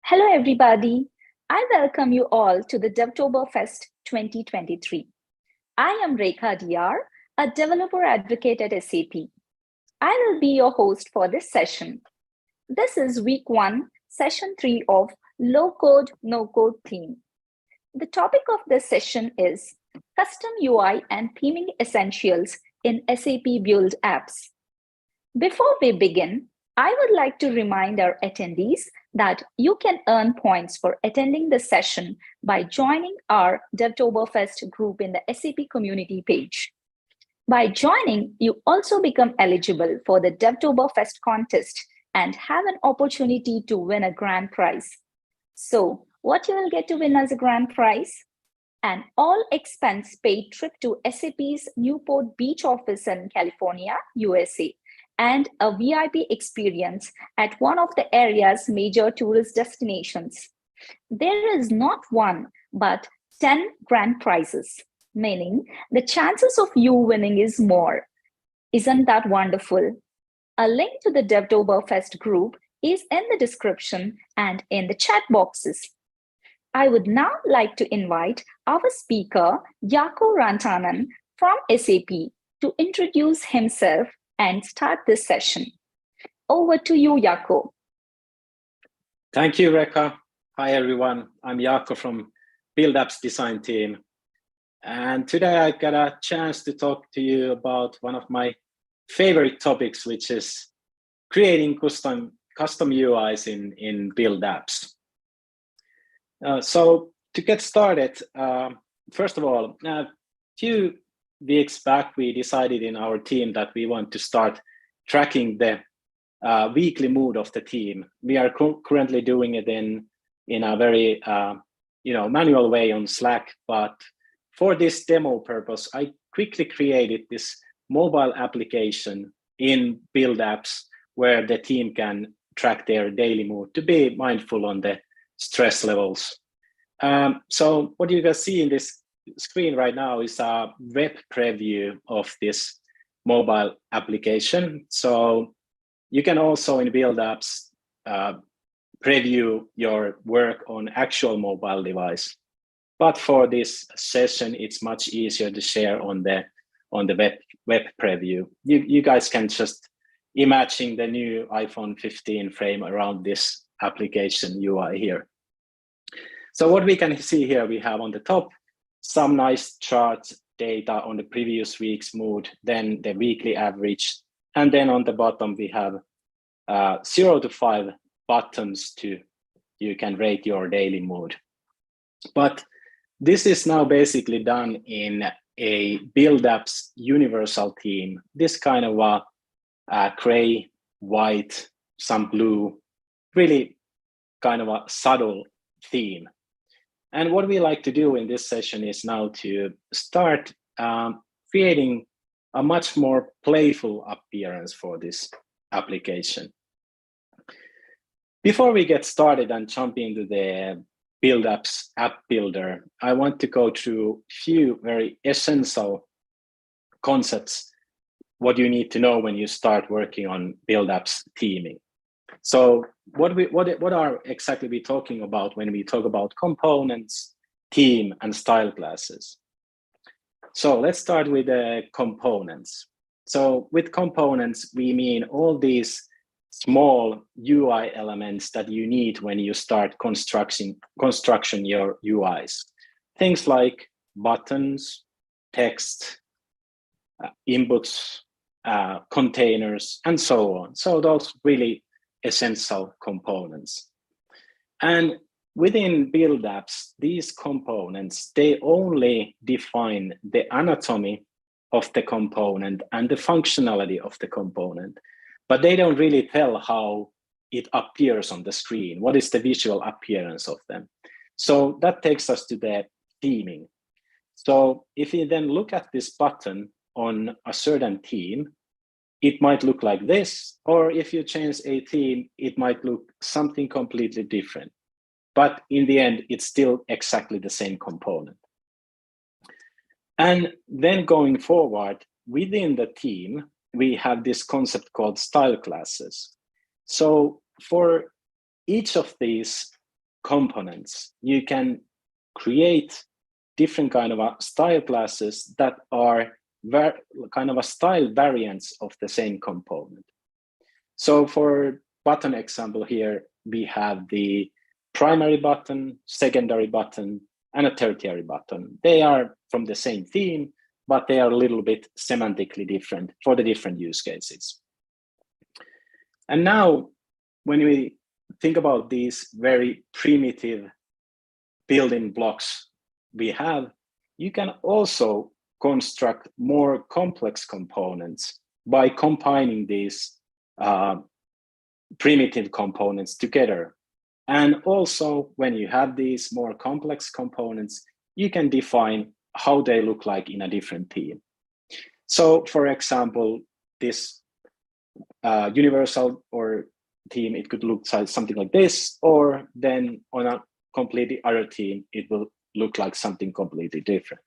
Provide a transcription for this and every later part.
Hello, everybody. I welcome you all to the Devtoberfest 2023. I am Rekha Dr, a developer advocate at SAP. I will be your host for this session. This is week 1, session 3 of Low Code, No Code theme. The topic of this session is Custom UI and Theming Essentials in SAP Build Apps. Before we begin, I would like to remind our attendees that you can earn points for attending the session by joining our Devtoberfest group in the SAP community page. By joining, you also become eligible for the Devtoberfest contest and have an opportunity to win a grand prize. So, what you will get to win as a grand prize? An all-expense paid trip to SAP's Newport Beach office in California, USA, and a VIP experience at one of the area's major tourist destinations. There is not one, but 10 grand prizes, meaning the chances of you winning is more. Isn't that wonderful? A link to the Devtoberfest group is in the description and in the chat boxes. I would now like to invite our speaker, Jaakko Rantanen from SAP, to introduce himself and start this session. Over to you, Jaakko. Thank you, Rekha. Hi, everyone. I'm Jaakko from Build Apps design team. And today I got a chance to talk to you about one of my favorite topics, which is creating custom UIs in Build Apps. So to get started, first of all, a few weeks back, we decided in our team that we want to start tracking the weekly mood of the team. We are currently doing it in a very manual way on Slack, but for this demo purpose, I quickly created this mobile application in Build Apps where the team can track their daily mood to be mindful on the stress levels. So what you can see in this screen right now is a web preview of this mobile application. So you can also in Build Apps preview your work on actual mobile device. But for this session, it's much easier to share on the web preview. You guys can just imagine the new iPhone 15 frame around this application UI here. So what we can see here, we have on the top some nice chart data on the previous week's mood, then the weekly average, and then on the bottom we have 0 to 5 buttons you can rate your daily mood. But this is now basically done in a Build Apps universal theme, this kind of a gray, white, some blue, really kind of a subtle theme. And what we like to do in this session is now to start creating a much more playful appearance for this application. Before we get started and jump into the Build Apps app builder, I want to go through a few very essential concepts, what you need to know when you start working on Build Apps theming. So what are exactly we talking about when we talk about components, theme, and style classes? So let's start with the components. So with components, we mean all these small UI elements that you need when you start construction your UIs. Things like buttons, text, inputs, containers, and so on. So those really essential components. And within Build Apps, these components, they only define the anatomy of the component and the functionality of the component, but they don't really tell how it appears on the screen. What is the visual appearance of them? So that takes us to the theming. So if you then look at this button on a certain theme, it might look like this, or if you change a theme, it might look something completely different. But in the end, it's still exactly the same component. And then going forward, within the theme, we have this concept called style classes. So for each of these components, you can create different kind of style classes that are kind of a style variants of the same component. So for button example here, we have the primary button, secondary button, and a tertiary button. They are from the same theme, but they are a little bit semantically different for the different use cases. And now, when we think about these very primitive building blocks we have, you can also construct more complex components by combining these primitive components together. And also, when you have these more complex components, you can define how they look like in a different theme. So, for example, this universal or theme, it could look something like this, or then on a completely other theme, it will look like something completely different.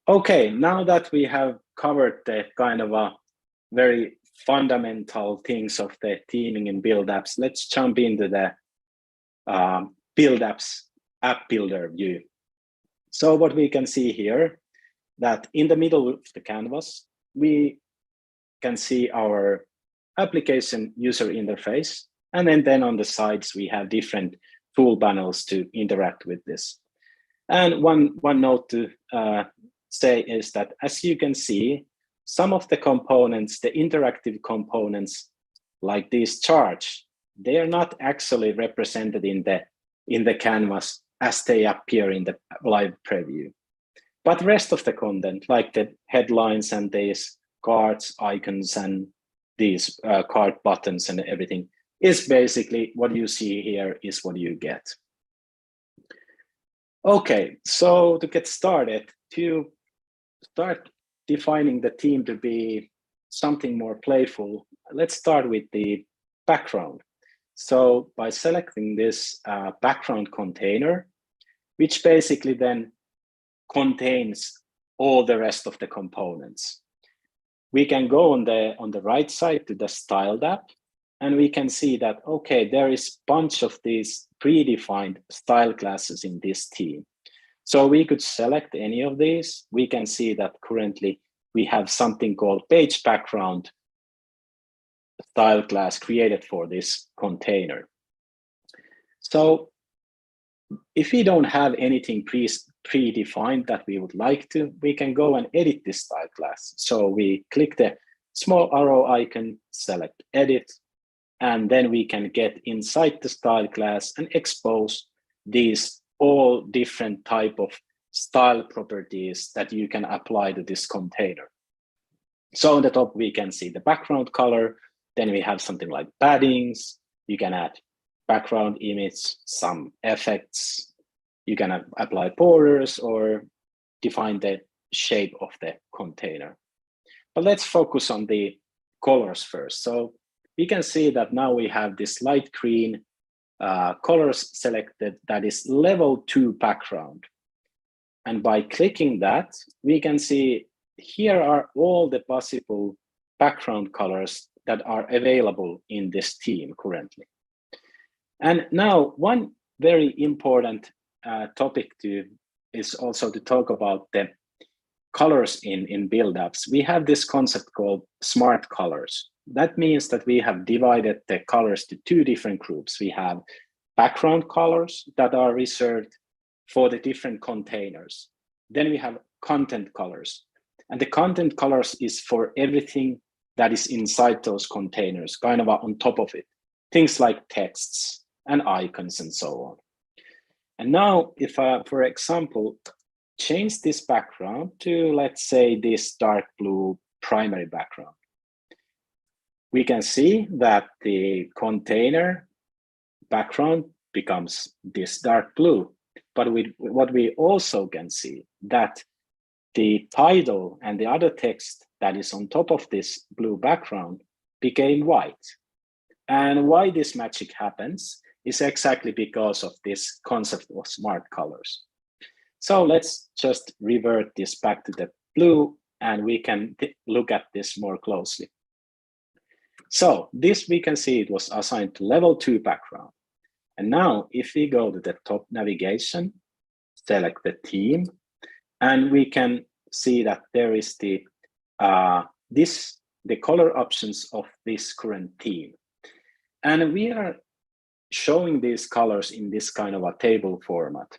Okay, now that we have covered the kind of a very fundamental things of the theming in Build Apps, let's jump into the Build Apps app builder view. So what we can see here, that in the middle of the canvas, we can see our application user interface. And then on the sides, we have different tool panels to interact with this. And one note to say is that, as you can see, some of the components, the interactive components, like these charts, they are not actually represented in the canvas as they appear in the live preview. But the rest of the content, like the headlines and these cards, icons, and these card buttons and everything, is basically what you see here is what you get. Okay, so to get started, to start defining the theme to be something more playful, let's start with the background. So by selecting this background container, which basically then contains all the rest of the components, we can go on the right side to the styled app, and we can see that, okay, there is a bunch of these predefined style classes in this theme. So we could select any of these. We can see that currently we have something called page background style class created for this container. So if we don't have anything predefined that we would like to, we can go and edit this style class. So we click the small arrow icon, select edit, and then we can get inside the style class and expose these all different type of style properties that you can apply to this container. So on the top, we can see the background color. Then we have something like paddings. You can add background image, some effects. You can apply borders or define the shape of the container. But let's focus on the colors first. So we can see that now we have this light green colors selected that is level 2 background. And by clicking that, we can see here are all the possible background colors that are available in this theme currently. And now one very important topic is also to talk about the colors in Build Apps. We have this concept called smart colors. That means that we have divided the colors to 2 different groups. We have background colors that are reserved for the different containers. Then we have content colors. And the content colors is for everything that is inside those containers, kind of on top of it. Things like texts and icons and so on. And now if I, for example, change this background to, let's say, this dark blue primary background, we can see that the container background becomes this dark blue. But what we also can see that the title and the other text that is on top of this blue background became white. And why this magic happens is exactly because of this concept of smart colors. So let's just revert this back to the blue and we can look at this more closely. So this we can see it was assigned to level 2 background. And now if we go to the top navigation, select the theme, and we can see that there is the color options of this current theme. And we are showing these colors in this kind of a table format.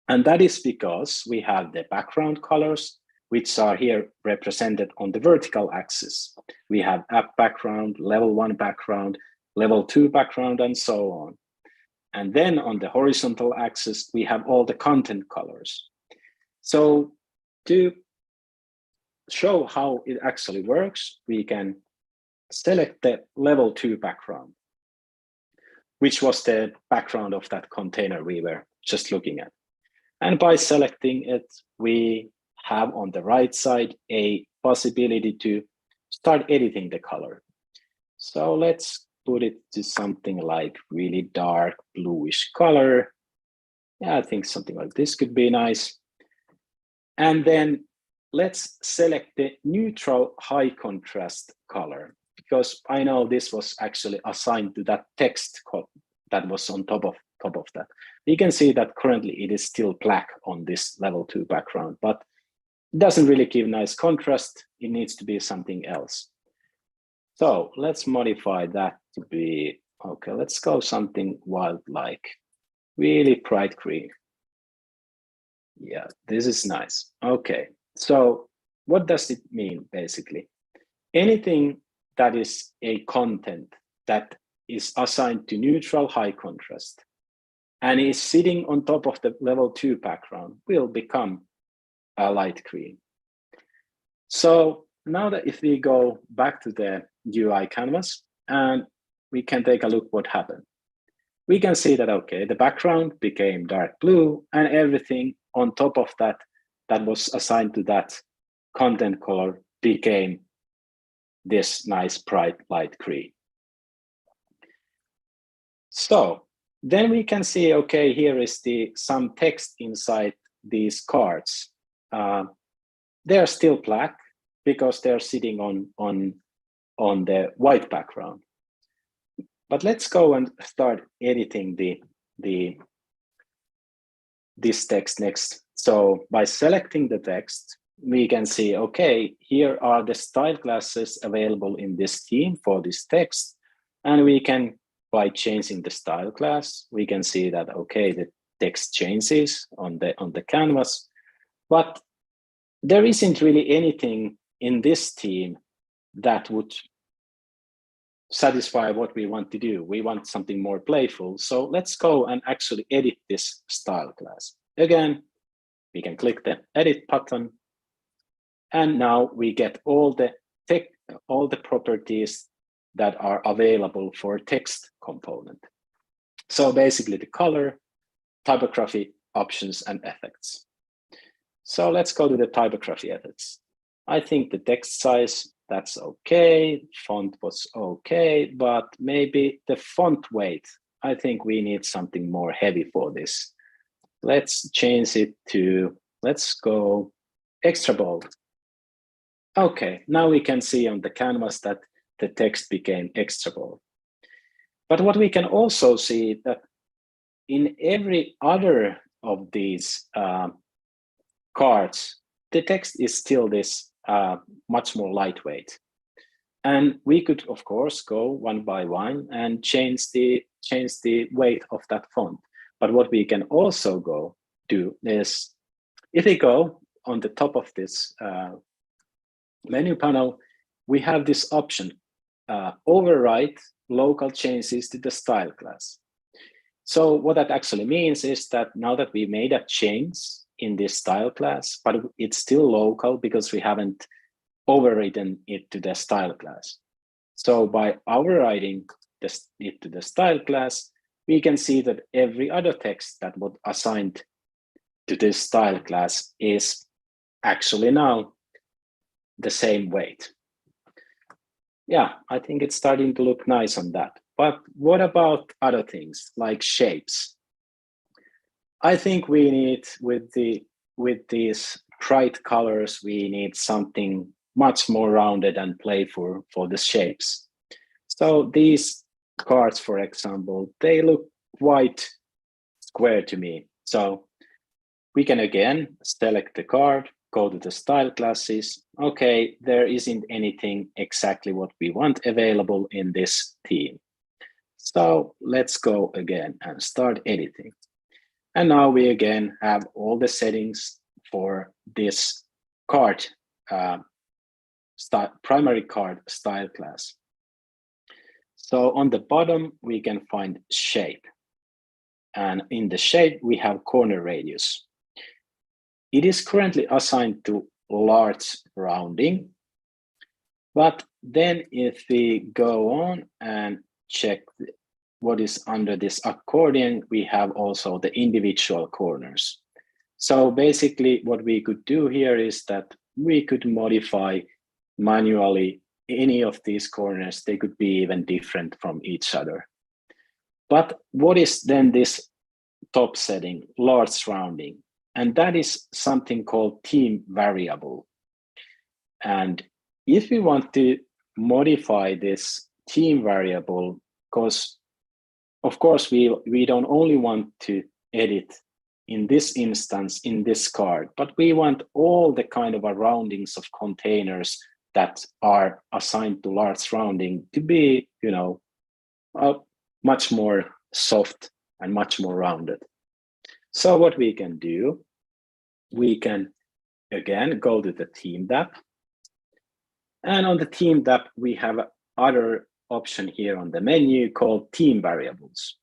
And that is because we have the background colors, which are here represented on the vertical axis. We have app background, level 1 background, level 2 background, and so on. And then on the horizontal axis, we have all the content colors. So to show how it actually works, we can select the level 2 background, which was the background of that container we were just looking at. And by selecting it, we have on the right side a possibility to start editing the color. So let's put it to something like really dark bluish color. Yeah, I think something like this could be nice. And then let's select the neutral high contrast color, because I know this was actually assigned to that text that was on top of that. You can see that currently it is still black on this level 2 background, but it doesn't really give nice contrast. It needs to be something else. So let's modify that to be, okay, let's go something wild, like really bright green. Yeah, this is nice. Okay, so what does it mean basically? Anything that is a content that is assigned to neutral high contrast and is sitting on top of the level 2 background will become a light green. So now that if we go back to the UI canvas and we can take a look what happened, we can see that, okay, the background became dark blue and everything on top of that was assigned to that content color became this nice bright light green. So then we can see, okay, here is some text inside these cards. They're still black because they're sitting on the white background. But let's go and start editing this text next. So by selecting the text, we can see, okay, here are the style classes available in this theme for this text. And we can, by changing the style class, we can see that, okay, the text changes on the canvas, but there isn't really anything in this theme that would satisfy what we want to do. We want something more playful. So let's go and actually edit this style class. Again, we can click the edit button. And now we get all the properties that are available for text component. So basically the color, typography, options, and effects. So let's go to the typography effects. I think the text size, that's okay. Font was okay, but maybe the font weight, I think we need something more heavy for this. Let's change it to, let's go extra bold. Okay, now we can see on the canvas that the text became extra bold. But what we can also see that in every other of these cards, the text is still this much more lightweight. And we could, of course, go one by one and change the weight of that font. But what we can also do is, if we go on the top of this menu panel, we have this option, override local changes to the style class. So what that actually means is that now that we made a change in this style class, but it's still local because we haven't overridden it to the style class. So by overriding it to the style class, we can see that every other text that was assigned to this style class is actually now the same weight. Yeah, I think it's starting to look nice on that. But what about other things like shapes? I think we need, with these bright colors, we need something much more rounded and playful for the shapes. So these cards, for example, they look quite square to me. So we can again select the card, go to the style classes. Okay, there isn't anything exactly what we want available in this theme. So let's go again and start editing. And now we again have all the settings for this card, primary card style class. So on the bottom, we can find shape. And in the shape, we have corner radius. It is currently assigned to large rounding. But then if we go on and check what is under this accordion, we have also the individual corners. So basically what we could do here is that we could modify manually any of these corners. They could be even different from each other. But what is then this top setting, large rounding? And that is something called theme variable. And if we want to modify this theme variable, because of course we don't only want to edit in this instance in this card, but we want all the kind of roundings of containers that are assigned to large rounding to be, much more soft and much more rounded. So what we can do, we can again go to the theme tab. And on the theme tab, we have other option here on the menu called theme variables.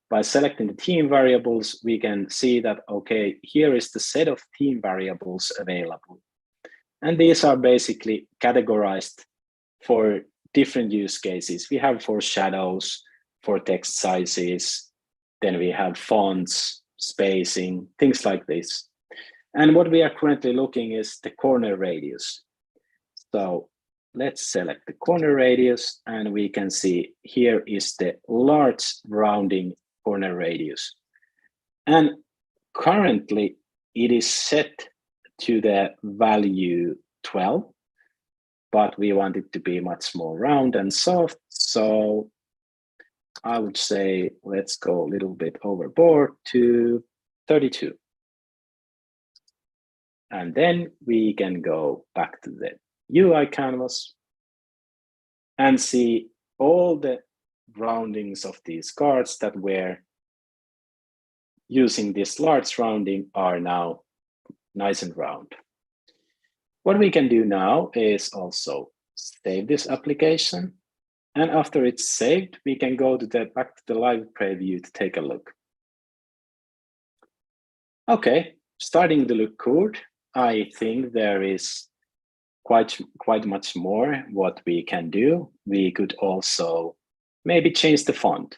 By selecting the theme variables, we can see that, okay, here is the set of theme variables available. And these are basically categorized for different use cases. We have for shadows, for text sizes, then we have fonts, spacing, things like this. And what we are currently looking is the corner radius. So let's select the corner radius and we can see here is the large rounding corner radius. And currently it is set to the value 12, but we want it to be much more round and soft. So I would say, let's go a little bit overboard to 32. And then we can go back to the UI canvas and see all the roundings of these cards that were using this large rounding are now nice and round. What we can do now is also save this application. And after it's saved, we can go to back to the live preview to take a look. Okay, starting to look good. I think there is quite much more what we can do. We could also maybe change the font.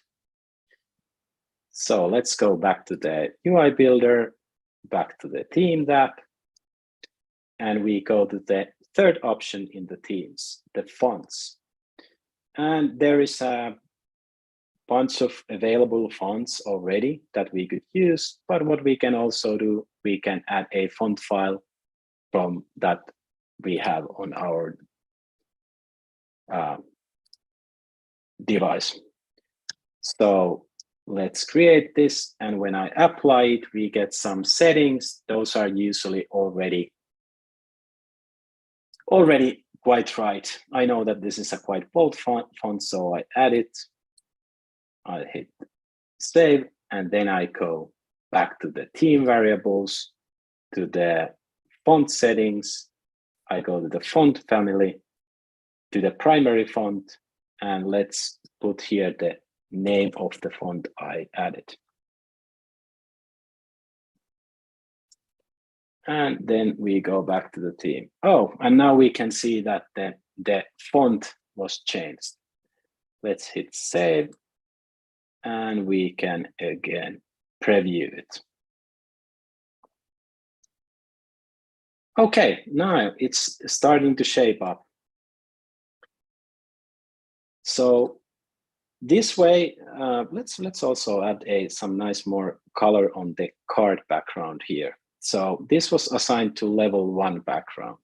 So let's go back to the UI builder, back to the theme tab, and we go to the third option in the themes, the fonts. And there is a bunch of available fonts already that we could use, but what we can also do, we can add a font file from that we have on our device. So let's create this, and when I apply it, we get some settings. Those are usually already quite right. I know that this is a quite bold font, so I add it. I hit save, and then I go back to the theme variables, to the font settings. I go to the font family, to the primary font, and let's put here the name of the font I added. And then we go back to the theme. Oh, and now we can see that the font was changed. Let's hit save, and we can again preview it. Okay, now it's starting to shape up. So this way, let's also add some nice more color on the card background here. So this was assigned to level 1 background.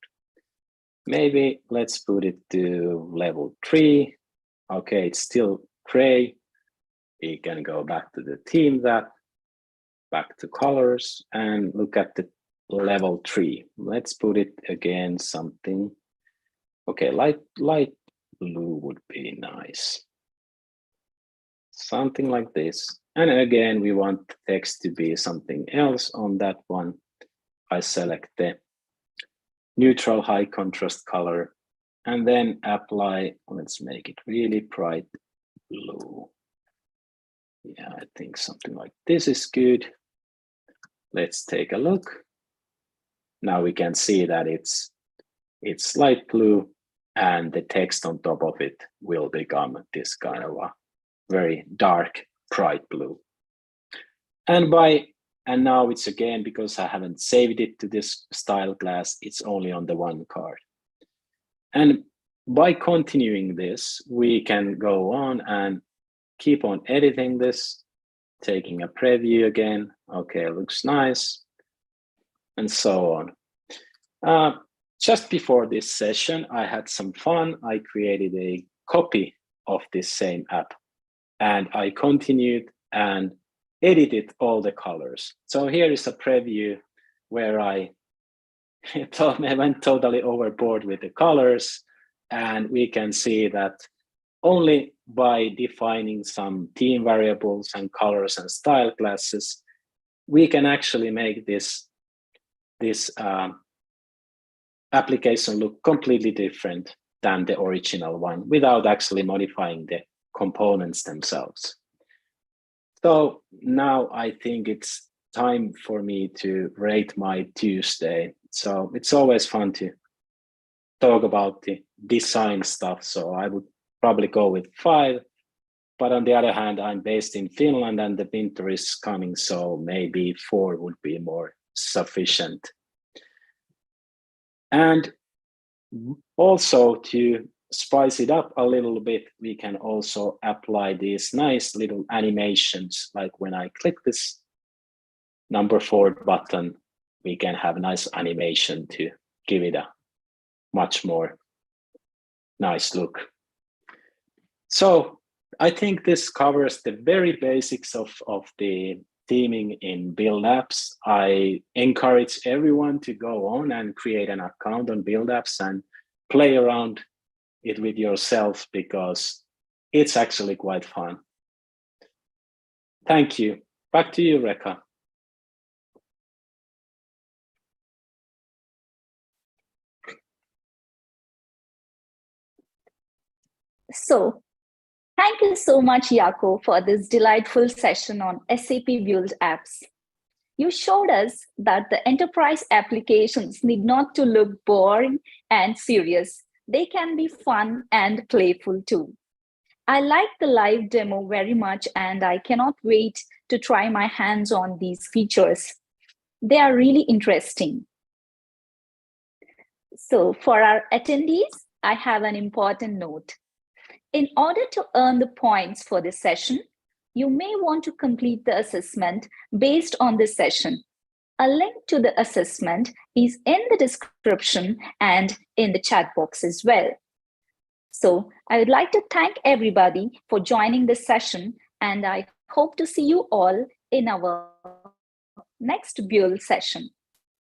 Maybe let's put it to level 3. Okay, it's still gray. we can go back to the theme app, back to colors, and look at the level 3. Let's put it again something. Okay, light blue would be nice. Something like this. And again, we want the text to be something else on that one. I select the neutral high contrast color and then apply. Let's make it really bright blue. Yeah, I think something like this is good. Let's take a look. Now we can see that it's light blue and the text on top of it will become this kind of a very dark, bright blue. And now it's again, because I haven't saved it to this style class, it's only on the one card. And by continuing this, we can go on and keep on editing this, taking a preview again. Okay, looks nice, and so on. Just before this session, I had some fun. I created a copy of this same app, and I continued and edited all the colors. So here is a preview where I went totally overboard with the colors, and we can see that only by defining some theme variables and colors and style classes, we can actually make this application look completely different than the original one without actually modifying the components themselves. So now I think it's time for me to rate my Tuesday. So it's always fun to talk about the design stuff. So I would probably go with 5. But on the other hand, I'm based in Finland and the winter is coming, so maybe 4 would be more sufficient. And also, to spice it up a little bit, we can also apply these nice little animations. Like when I click this number 4 button, we can have nice animation to give it a much more nice look. So I think this covers the very basics of the theming in Build Apps. I encourage everyone to go on and create an account on Build Apps and play around it with yourself, because it's actually quite fun. Thank you. Back to you, Rekha. So, thank you so much, Jaakko, for this delightful session on SAP Build Apps. You showed us that the enterprise applications need not to look boring and serious. They can be fun and playful too. I like the live demo very much, and I cannot wait to try my hands on these features. They are really interesting. So for our attendees, I have an important note. In order to earn the points for this session, you may want to complete the assessment based on this session. A link to the assessment is in the description and in the chat box as well. So I would like to thank everybody for joining this session, and I hope to see you all in our next Build session.